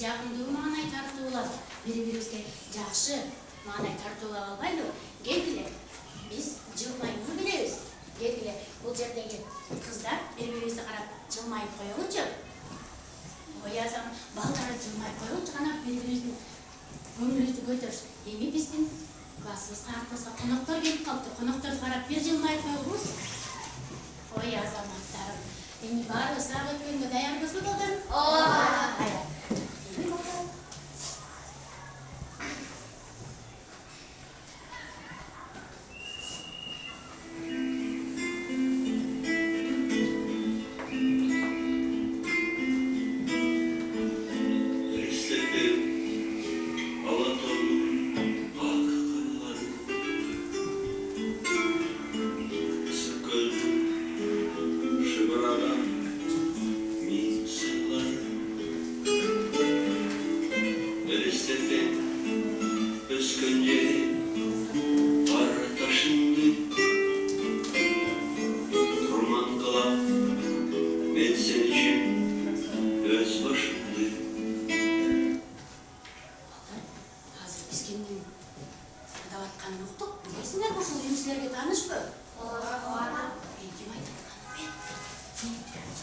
жагымдуу маанай тартуулап, бири-бирибизге жакшы маанай тартуулап албайлы. Келгиле, биз жылмаюуну билебиз. Келгиле, бул жердеги кыздар бири-бирибизди карап жылмайып коелучу. Ой азам, балдар жылмайып коелучу, кана бири-бирибиздин көңүлүбүздү көтөрүш. Эми биздин классыбызга артыбызга коноктор келип калыптыр. Конокторду карап бир жылмайып коелубуз. Ой азаматтарым, эми баарыбыз сабак өткөнгө даярбызбы балдарым? Ооба.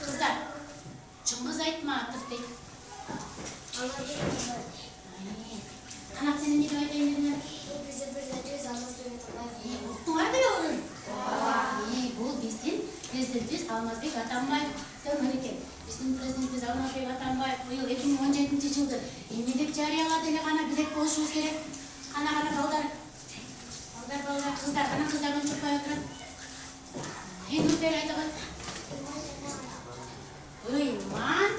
Kızlar, çыңгыз айтматов дейт. Канат сен эмне деп айтайын дедиңер? Бизде президентибиз Алмазбек Атамбаев. Уктуңар беле аны? Бул биздин президентибиз Алмазбек Атамбаевдин экен. Биздин президентибиз Алмазбек Атамбаев быйыл 2017-жылды эмне деп жарыялады эле, кана билет болушубуз керек. Кана балдар. Балдар, кыздар, кана кыздардан чыкпай отурат. Нурбек айтаган. Ыйман.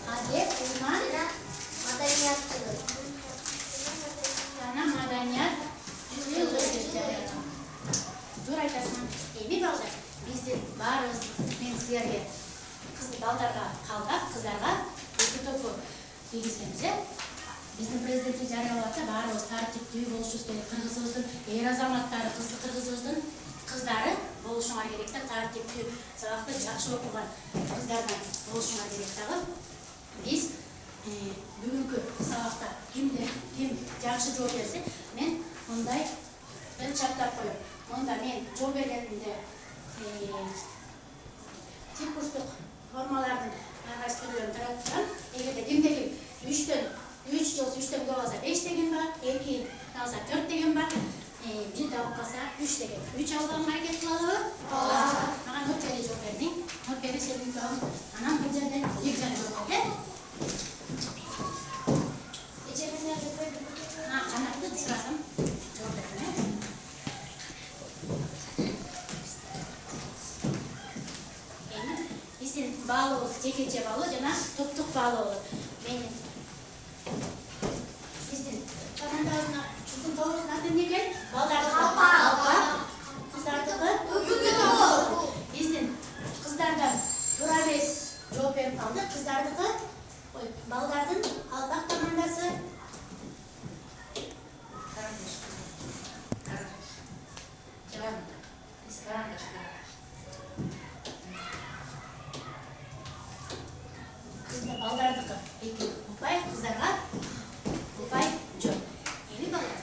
Адеп, ыйман. Маданиятчылык. Жана маданият жылы деп жарыялады. Туура айтасың. Эми балдар, биздин баарыбыз мен силерге балдарга калдап, кыздарга эки топу кийгиземиз. Биздин президенти жарыялап атса, баарыбыз тартиптүү болушубуз керек. Кыргызыбыздын эр азаматтары, кыргызыбыздын кыздары болушуңар керек да, тартиптүү, сабакты жакшы окуган кыздардан болушуңар керек дагы. Биз бүгүнкү сабакта ким жакшы жооп берсе, мен мындай чаттап коем. Монда мен жооп бергенимде циркустук формалардын аргайсы түрлөрүн таратып турам. Эгерде кимде-ким 3 жыл 3төн көп алса 5 деген бар, 2 алса 4 деген бар, 1 алып калса 3 деген. 3 алганга аракет кылалыбы? Ооба. Мага Нурпери жооп бердиң. Нурпери сенин жооп. Анан бул жерден Бекжан жооп берди. Эчемизден жооп берди. Канатты сурасам жооп бердим. Эми биздин баалообуз жекече баалоо жана топтук баалоо болот. Менин биздин командабыздын биздин тобубуздун аты эмне экен? Балдар. Кыздардыкы үгүтүү. Биздин кыздардан Турабес жооп берип калды. Кыздардыкы балдардын калпак командасы. Балдардыкы эки упай, кыздарга упай жок. Эми балдар.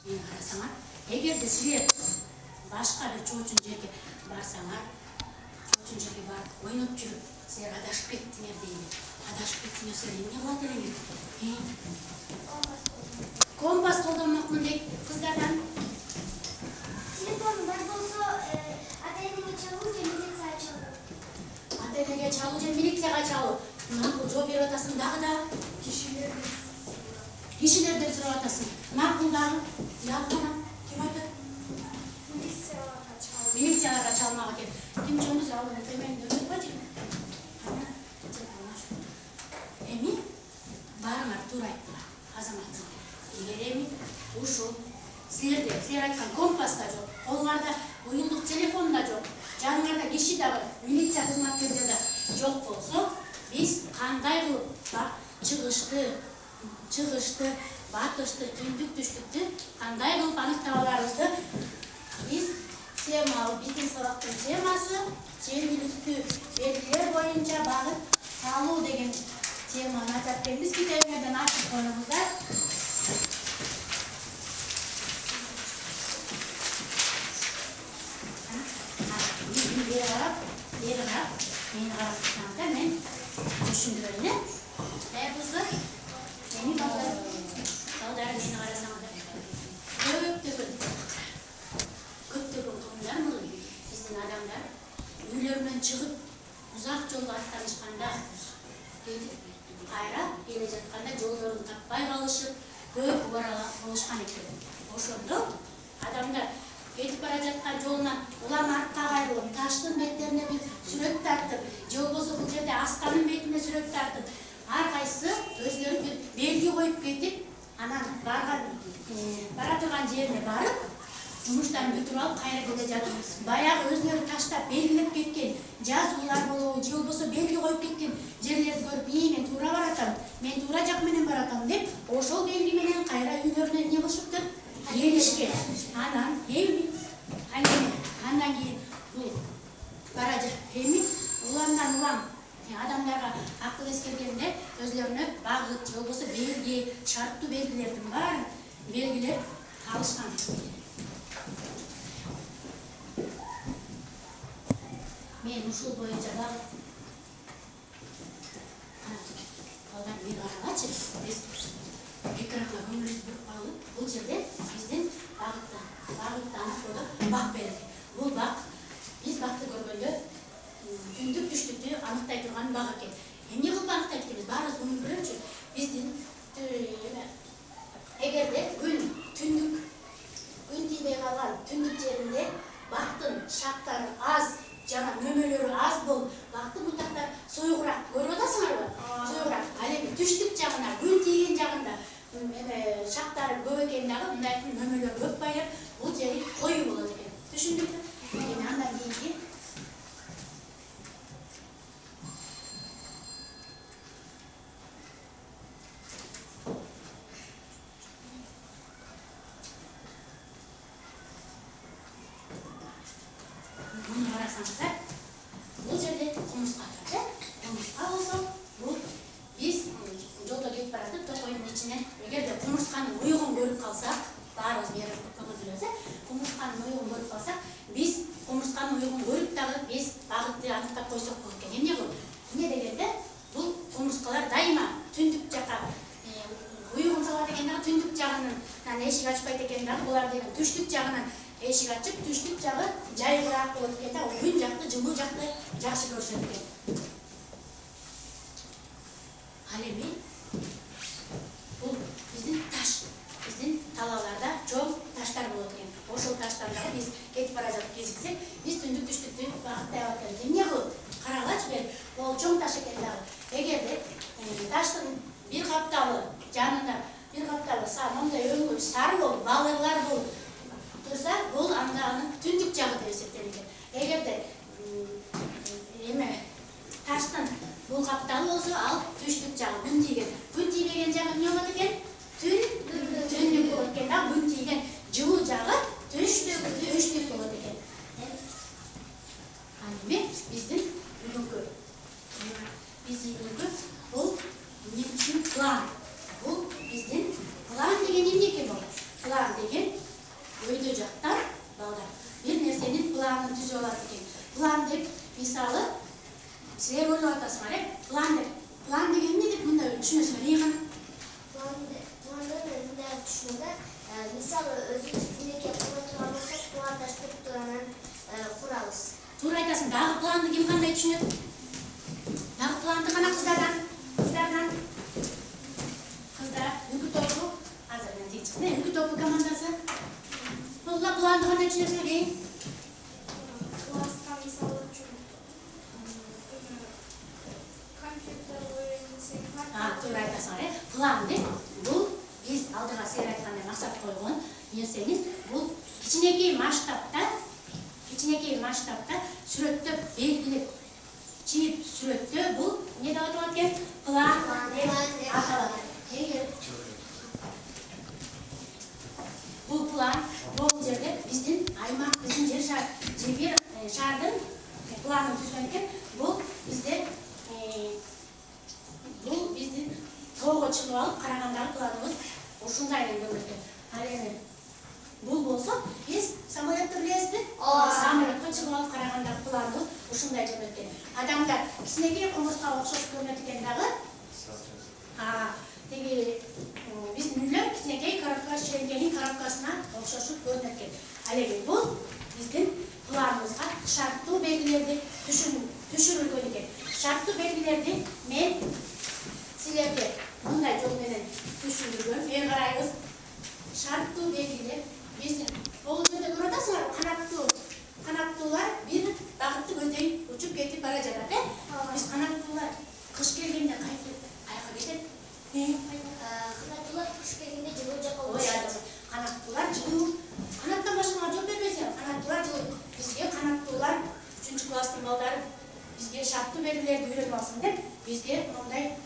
Мени карасаңар, эгерде силер башка бир чоочун жерге барсаңар, чоочун жерге барып ойноп жүрүп, силер адашып кеттиңер дейли. Адашып кеттиңер, силер эмне кылат элеңер? Компас колдонмокмун дейт кыздардан. Телефон бар болсо, ата-энеге чалуу же милицияга чалуу? Ата-энеге чалуу же милицияга чалуу. Макул жооп берип атасың дагы. Кишилерден сурап атасың. Макул дагы. Ялгана. Ким айтат? Милицияларга чалмак экен. Ким чоңуз алдын төмөнүн өтүп койчу. Эми баарыңар туура айттыңар. Азамат. Эгер эми ушул силер айткан компас да жок, колуңарда уюлдук телефон да жок, жаныңарда киши дагы милиция кызматкерлери да жок болсо, биз кандай кылып чыгышты, батышты, түндүк, түштүктү кандай кылып аныктап аларыбызды Biz bizdin сабактын темасы жергиликтүү белгилер боюнча багыт алуу деген теманы айтып келебиз. Китебиңерден ачып коюңуздар. Бери карап, мени карап турсаңыздар, мен түшүндүрөйүн. Кыздар, мени балдар мени карасаңыздар. Көптөгөн коомдар биздин адамдар үйлөрүнөн чыгып узак жолго аттанышканда, кайра келе жатканда жолдорун таппай калышып, көп убара болушкан экен. Ошондо адамдар кетип бара жаткан жолунан улам артка кайрылып, таштын беттерине бир сүрөт тартып, же болбосо бул жерде асканын бетине сүрөт тартып, ар кайсы өзлөрү бир белги коюп кетип, анан бара турган жерине барып, жумуштарын бүтүрүп алып кайра келе жатып, баягы өзлөрү таштап белгилеп кеткен жазуулар болобу, же болбосо белги коюп кеткен жерлерди көрүп, мен туура баратам, мен туура жак менен баратам деп, ошол белги менен кайра үйлөрүнө эмне кылышыптыр? Келишкен. Андан кийин бул бара уламдан улам адамдарга акыл эскергенде өзлөрүнө багыт, же болбосо белги, шарттуу белгилердин баарын белгилеп алышкан. Мен ушул боюнча багыт балдар мени карагачы, биз экранга көңүлүбүздү буруп алып, бул жерде биздин багытты аныктоодо бак берет. Бул бак биз бакты көргөндө түндүк түштүктү аныктай турган бак экен. Эмне кылып аныктайт экенбиз? Баарыбыз муну билөчү. Биздин эгерде күн тийбей калган түндүк жеринде бактын шактары аз, жана нөмөлөрү аз болуп, бактын бутактары суюгураак көрүп атасыңарбы? Суюгураак. Ал эми түштүк жагына, күн тийген жагында шактары көп экен дагы, мындай нөмөлөр көп байлап, бул жери коюу болот экен. Түшүндүкпү? Андан кийинки муну карасаңыздар, бул жерде кумурска турат, кумурска болсо, бул биз жолдо кетип баратып, токойдун ичинен эгерде кумурсканын уюгун көрүп калсак, баарыбыз бери көңүл билебиз, кумурсканын уюгун көрүп калсак, биз кумурсканын уюгун көрүп дагы биз багытты аныктап койсок болот экен. Эмне бул? Эмне дегенде, бул кумурскалар дайыма түндүк жакка уюгун салат экен дагы, түндүк жагынан эшик ачпайт экен дагы, булар деген түштүк жагынан эшик ачып, түштүк жагы жайгыраак болот экен дагы, күн жакты, жылуу жакты жакшы көрүшөт экен. Ал эми бул биздин таш, биздин талааларда чоң таштар болот экен. Ошол таштан дагы биз кетип бара жатып кезиксек, биз түндүк түштүктү багыттай алып келебиз. Эмне кылып? Карагачы бери, бул чоң таш экен дагы. Эгерде таштын бир капталы жанында бир капталы мондай өңгөн сары болуп, балырлар болуп турса, бул анда анын түндүк жагы деп эсептелет. Эгерде таштын бул капталы болсо, ал түштүк жагы, күн тийген. Күн тийбеген жагы эмне болот экен? Түндүк болот экен да, күн тийген жылуу жагы түштүк болот экен. Ал эми биздин бүгүнкү бул эмне үчүн план? Бул биздин план деген эмнеке болот? План деген өйдө жактан балдар бир нерсенин планын түзүп алат экен. План деп мисалы силер ойлоп атасыңар, план деген эмне деп мындай түшүнөсүңөр, ийган? Планды мындай түшүнөдө, мисалы өзүбүз тилекке кура турган болсок, план таштап анан курабыз. Туура айтасың, дагы планды ким кандай түшүнөт? Дагы планды кана кыздар, үлгү тобу, азырдан тек чыксын, үлгү тобу командасы. Бул планды кандай түшүнөсүңөр, Класска мисалы үчүн компьютер ойносок. Туура айтасыңар, план деп бул биз алдыга силер айткандай максат койгон нерсенин бул кичинекей масштабта сүрөттөп белгилеп чийип сүрөттөө бул эмне деп аталат экен? План деп аталат. Эгер бул план бул жерде биз биздин аймак, биздин жер шаардын планын түзгөн экен. Бул биздин тоого чыгып алып карагандагы планыбыз ушундай эле көрүнөт. Ал эми бул болсо биз самолетти билесизби? Самолетке чыгып алып карагандагы планыбыз ушундай көрүнөт экен. Адамдар кичинекей кумурска окшош көрүнөт экен дагы. Теги биздин үйлөр кичинекей коробка, шеренгенин коробкасына окшошуп көрүнөт экен. Ал эми бул биздин планыбызга шарттуу белгилерди түшүрүлгөн экен. Шарттуу белгилерди мен силерге мындай жол менен түшүндүргөн. Бери карайбыз. Шарттуу белгилер биздин бул жерде көрүп атасыңарбы? Канаттуулар бир багытты көздөй учуп кетип бара жатат, Биз канаттуулар кыш келгенде каяка кетет? Канаттуулар кыш келгенде жылуу жакка учат. Канаттуулар жылуу. Канаттан башка жооп бербейсиң. Канаттуулар жылуу. Бизге канаттуулар 3 класстын балдары бизге шарттуу белгилерди үйрөнүп алсын деп бизге мындай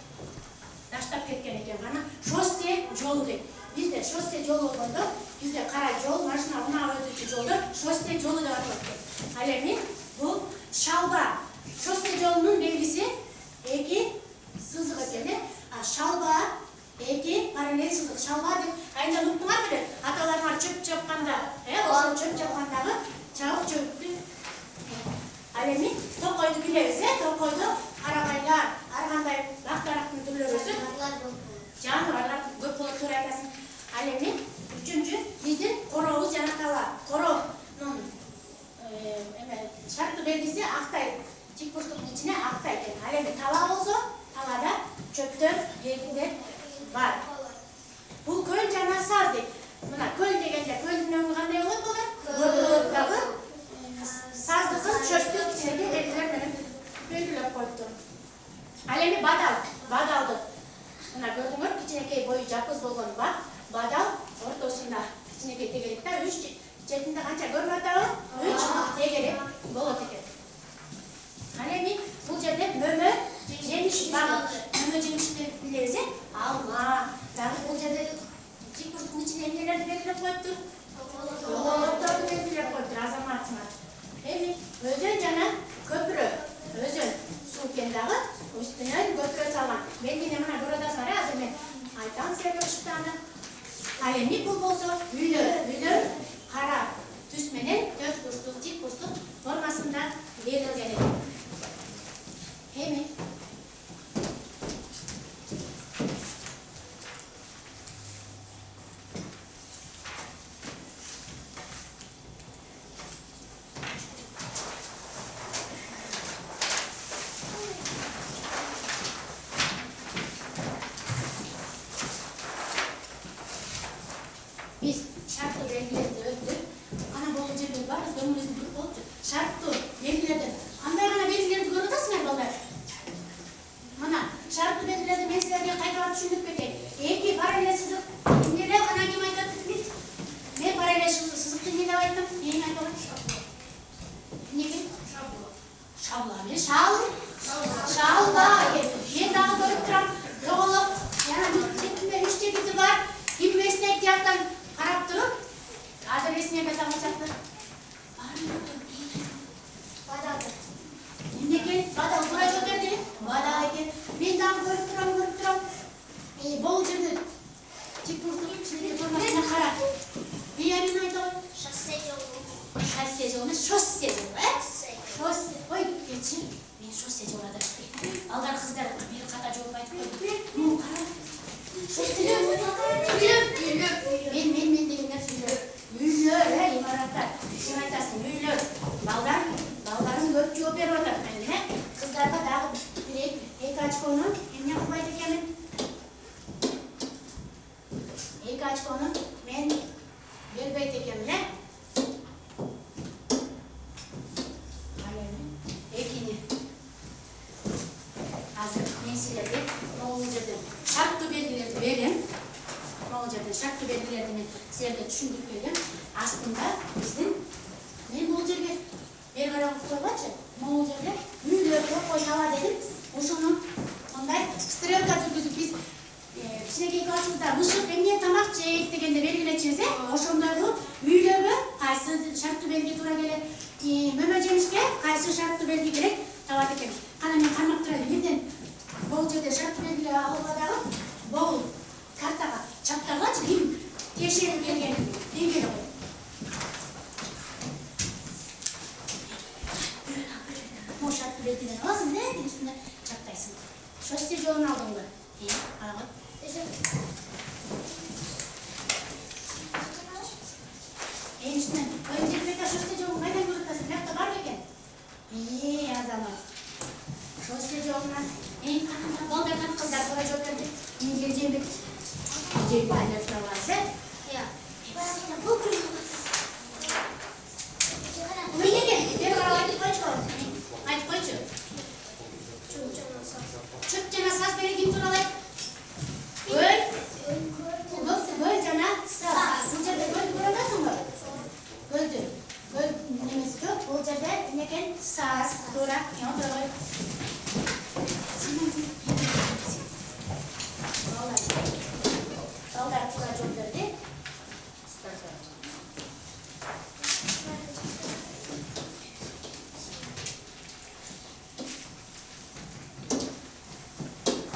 таштап кеткен экен. Кана шоссе жолу дейт. Бизде шоссе жолу болгондо бизде кара жол, машина унаа өтүүчү жолдор шоссе жолу деп аталат экен. Ал эми бул шалба. Шоссе жолунун белгиси 2 сызык экен. Шалба 2 параллель сызык. Шалба деп кайдан уктуңар беле? Аталарыңар чөп чапканда, ошол чөп чапкандагы чабык чөптү. Ал эми токойду билебиз, токойдо карагайлар, ар кандай бак-дарактын түрлөрү өсөт. Жаныбарлар көп болот деп айтасың. Ал эми үчүнчү биздин коробуз жана тала. Коронун шарттуу белгиси актай, тик бурчтуктун ичине актай экен. Ал эми тала болсо, талада чөптөр, эгиндер бар. Бул көл жана саз дейт. Мына көл дегенде көлдүн өңү кандай болот булар? Көп дагы саздыкын чөптүк ичиндеги белгилер менен белгилеп коюптур. Ал эми бадалды. Мына көрдүңөр, кичинекей бою жапыз болгон бадал ортосунда кичинекей тегерек да 3 четинде канча көрүнүп атабы? 3 тегерек болот экен. Ал эми бул жерде мөмө жемиш бар. Мөмө жемишти билебиз, алма. Дагы бул жерде тик бурчтуктун ичине эмнелерди белгилеп коюптур? Оңолотторду белгилеп коюптур, азаматсыңар. Эми өзөн жана көпүрө. Өзөн суу экен дагы үстүнөн көпүрө салган. Белгине мына көрүп атасыңар, азыр мен айтам силерге ушуктаны. Ал эми бул болсо үйлөр кара түс менен төрт бурчтук, тик бурчтук формасында берилген экен. Эми биз шарттуу белгилерди өттүк. Ана бул жерде бар, көңүлүңүздү көрүп болчу. Шарттуу белгилерди кандай гана белгилерди көрүп атасыңар балдар? Мына шарттуу белгилерди мен силерге кайталап түшүндүрүп кетейин. 2 параллель сызык. Эмнеле ана ким айтат? Мен параллель сызыкты эмне деп айттым? Мен айтам. Эмнеге? Шабла. Мен шалба. Мен дагы көрүп турам. Тоголок. Жана четинде 3 четити бар. Ким эстейт жактан карап туруп, азыр эсине эмес чакты. Бадал. Эмнеге? Бадал курай жол берди. Бадал экен. Мен дагы көрүп турам. Бул жерде тик бурчтук ичиндеги формасына кара. Мен айтам. Шоссе жолу. Шоссе жолу, шоссе жолу, Шоссе. Ой, кетчи. Мен шоссе жолу адашпайм. Алдар кыздар бир ката жооп айтып койду. Ну, кара. Шоссе жолу. Мен деген нерсе үйлөр, имараттар. Сен айтасың, үйлөр. Балдарым көп жооп берип атат. Кыздарга дагы бир 2 очкону эмне кылбайт экенмин? 2 очкону мен бербейт экенмин, Ал эми экини. Азыр мен силерге могул жерден шарттуу белгилерди берем. Могул жерден шарттуу белгилерди мен силерге түшүндүрүп берем. Астында биздин мен бул жерге бери карап койгончу. Могул жерде үйлөр токой тала дедим. Ошону мындай стрелка жүргүзүп биз кичинекей классыбызда мышык эмне тамак жейт дегенде белгилечүбүз, ошондой кылып үйлөргө кайсы Şossi jolun aldın mı? Alamam. Enişten, önce pek şossi jolun kaydan görüp lapta var mı eken? Azamat. Şossi joluna en kanımda baldardan kızlar bana jol verdi. İngilizce bir cebbi ailesine varsa. Bu kırmızı. Gel ayıp koy çıkalım. Ayıp koy çık. Çık cana saz beni kim turalayıp. Göl. Göl cana saz. Bu cana göl buradasın mı? Göldür. Göl nemesi yok. Bu cana neken saz. Durak. Yan turalayıp. Vallahi tura çok verdi.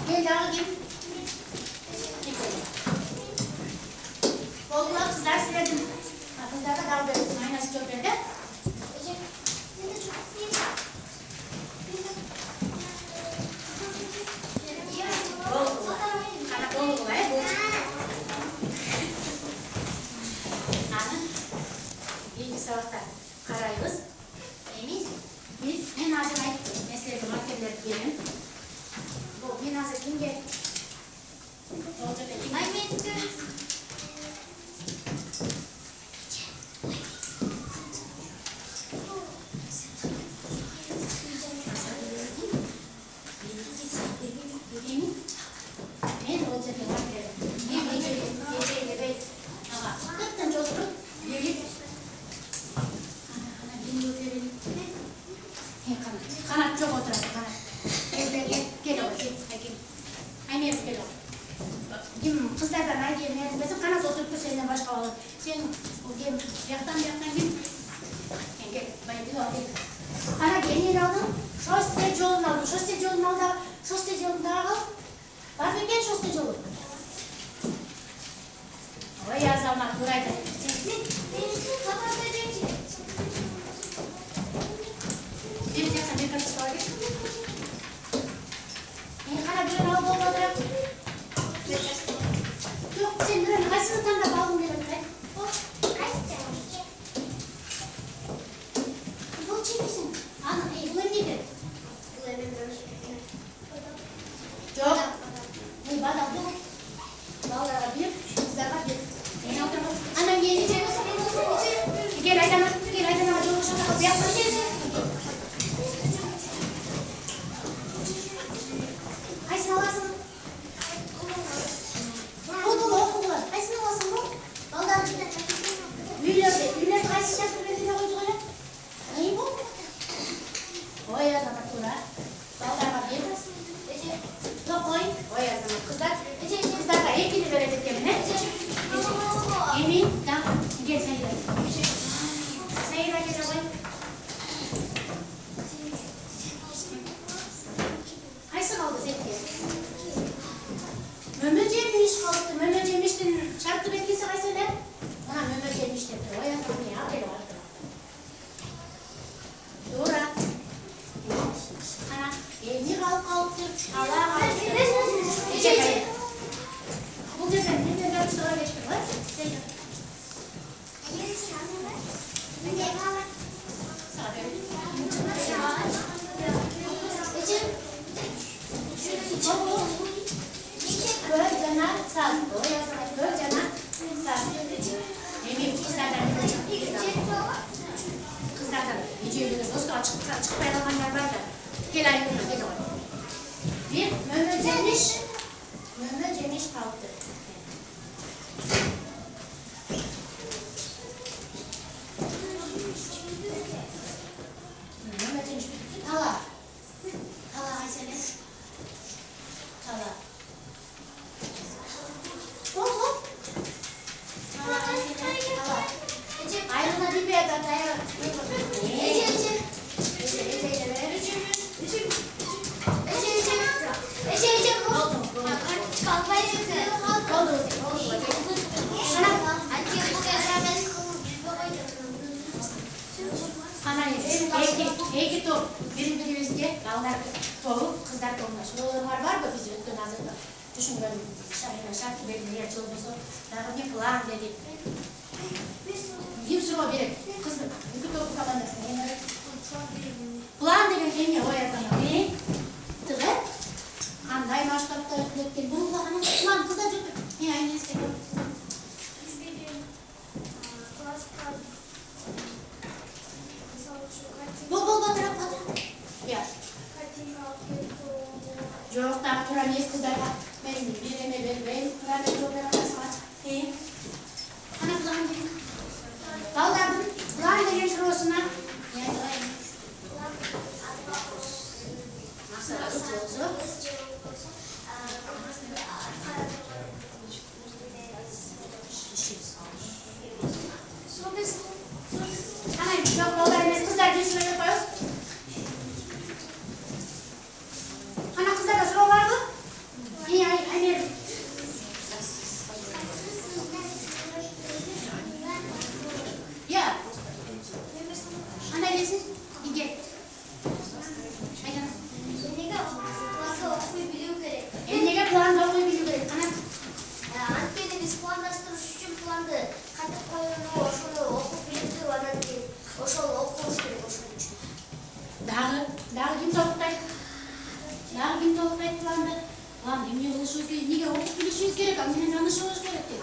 Gel daha gel. Vallahi kızlar söyledim. Kızlar da daha böyle aynası çok verdi. Karayız. Biz en azı mesleği makineler gelin. Bu en azı kim gel? Olacak kim? Ay metkı. Ne olacak makineler? Bir geceyle bey. Ama kırktan çocuk gelip kanat çok oturdu kanat. Gel o gel. Aynı yer gel o. Kim kızlardan aynı yer nerede mesela kanat oturup senden başka olur. Sen o gel yaktan gel. Gel bayı bir al gel. Ana gelin aldım. Şossi yolunu aldım. Şossi yolunu aldım. Şossi yolunu da al. Var mı gel şossi yolu? O yazalım burayı da. Bir kaç var. Kana bir al bol olarak. Yok sen bir kaçını tam da bağlı mı ben? Bu çekmişsin. Ana bu neydi? Yok. Bu bana bu. Bağlara bir, kızlara bir. Anam gelince gel aydan çok hoşuna kapı yapma. Aysin alasın. Bu dolu okullar. Aysin alasın bu. Vallahi Müller kaçı şartı verdiğine koydu öyle. Neyi bu? O yazana kura. Vallahi bak yer. Yok koy. O yazana kızlar. Kızlar da ekini verecek yerine. Emin. Tamam. Gel sen gel. Sen gel gel koy. Aysin aldı zeki. Mehmet yemiş kalktı. Mehmet yemiştin. Şartı bekliyse ay söyle. Ona Mehmet yemiştin. O yazan ya. Böyle vardı. Dora. Ana. Evni kalktı. Allah kalktı. Ece. Bu sefer ne kadar sonra geçti var? Gölcana saz. O yazana gölcana saz. Emin kızlardan kızlardan videoyu dostlar açık paylaşanlar var da gel ayrılma gel oraya. Bir Mehmet Cemiş kalktı. Mehmet Cemiş Tala. Tala Aysen'e. Tala. Hop. Tala Aysen'e. Tala. Ayrılma bir yerden dayan. Ece. Eki top. Birinci yüzge. Kallar top. тобу кыздар тобуна суроолоруңар барбы? Биз өткөн азыркы түшүнгөн шарт белгилер жыл болсо дагы не план дедик. Ким суроо берет? Кыздын үкү тобу командасына план деген эмне оязана? Тыгы кандай масштабта өтүлөт? Бул гана план кыздар жок. Айне эстеп. Бол батырап батыр. Я. Жоқ, так тура эмес кыздарга. Мен береме бербейм. Тура мен жол бере аласызга. Кана план деген. Балдардын план деген суроосуна не айтайын? Максаты болсо, Ana, çok ballar emez kızlar diye şöyle yapıyoruz. Ana kızlar da sıra var mı? İyi, aynen. Ya. Ana gelsin. Gel. Aynen. Nega planda okuy biliyor gerek. Ana. Анткени биз пландастырыш үчүн планды кантип коюлууну ошону окуп билип туруп анан кийин ошол окуш керек ошон үчүн. Дагы ким толуктайт? Дагы ким толуктайт планды? План эмне кылышыбыз керек? Неге окуп билишибиз керек? Менен таанышыбыз керек деп.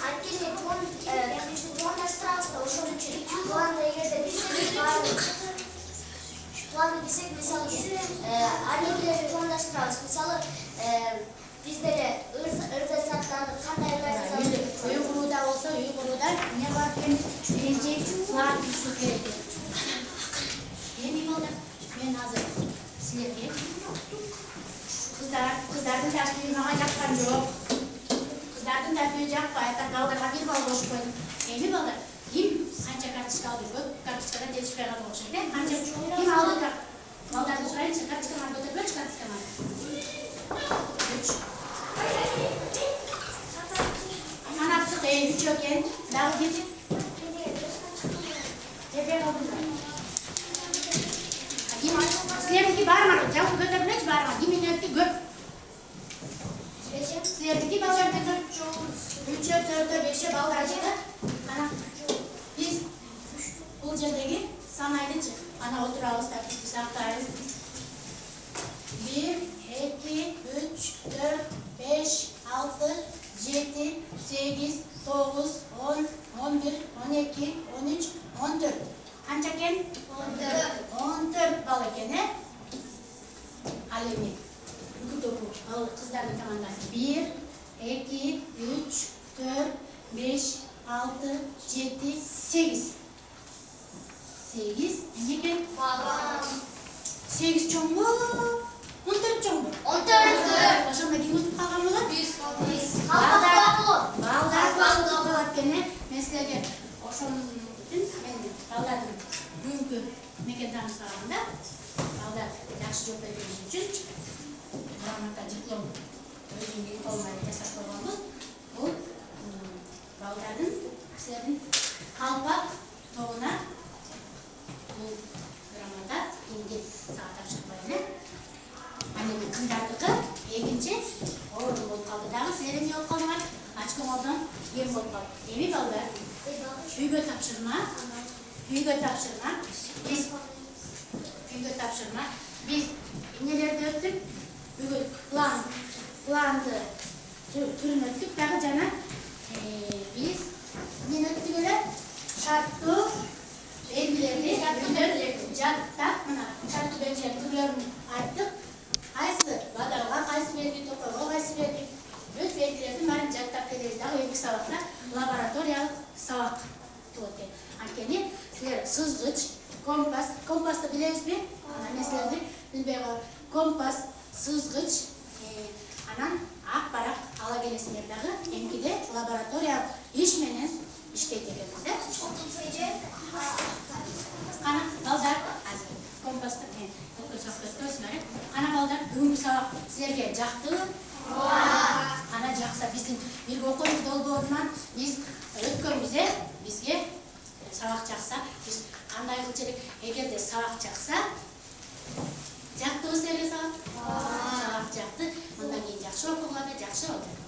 Анткени пландастырабыз да ошон үчүн планды эгерде билсек планды билсек мисалы анекелерди пландаштырабыз. Мисалы биз деле ырза саттанып кандай Үй куруда болсо, үй куруда эмне бар экен? Биринчи план түзүш керек. Эми балдар, мен азыр силерге кыздардын тартиби мага жаккан жок. Кыздардын тартиби жакпай, так балдарга бир балл кошуп койдум. Эми балдар, ким канча карточка алды? Көп карточкадан жетишпей калды окшойт, Канча ким алды? Балдарды сурайынчы, карточканы көтөрбөчү карточканы. 3. Анапсық үч екен, дағы кеті? Тепе қалдыңдар. Сілердікі бар ма? Жалпы көтерілмеш бар ма? Кименердікі көп? Сілердікі балдарды көп? 3, 4, 5 балдар жеді. Ана, біз бұл жердегі санайдычы. Ана отырабыз, тәртіпті сақтайыз. 1, 2, 3, 4, 5, 6, 7, 8, 9, 10, 11, 12, 13, 14. Kança eken? 14 bal eken, Al emi. Üç topu. Al kızların komandası. 1, 2, 3, 4, 5, 6, 7, 8. 8. Ne eken? 8 çoğun mu? 14 çoğun mu? 14. Başımda kim unutup kalkan mı lan? 100. Balдар kene mesleğe oşonun baldarın bugünkü meken tanıştırganda balдар yaxşı job bergeni üчүн grammatda диплом өзүнүн колунан жасап койгонбуз. Бул балдардын силердин калпак тобуна бул грамота эмгек сага тапшырып коеюн. Анан кыздардыкы экинчи орун болуп калды. Дагы силер эмне болуп калдыңар? Ачкоңордон кем болуп калды. Эми балдар үйгө тапшырма. Биз эмнелерди өттүк? Бүгүн планды түрүн өттүк. Дагы жана биз эмнени өттүк эле? Шарттуу белгилерди жаттап, мына шарттуу белгилердин түрлөрүн айттык. Кайсы бадалга, кайсы белги токойго, кайсы белги бүт белгилердин баарын жаттап келебиз. Дагы 2 сабакта лабораториялык сабак болот экен. Анткени силер сызгыч, компасты билесизби? Эмнелерди билбей калып, компас, сызгыч, анан ак барак ала келесиңер дагы эмкиде лабораториялык иш менен иштейт экенбиз, Кана балдар азыр компасты Кана балдар бүгүнкү сабак силерге жактыбы? Кана жакса биздин бирге окуйбуз долбоорунан биз өткөнбүз, бизге сабак жакса биз кандай кылчу элек? Эгерде сабак жакса Жактыбы Сергей сага? Жакты. Мындан кийин жакшы окугула, жакшы болду.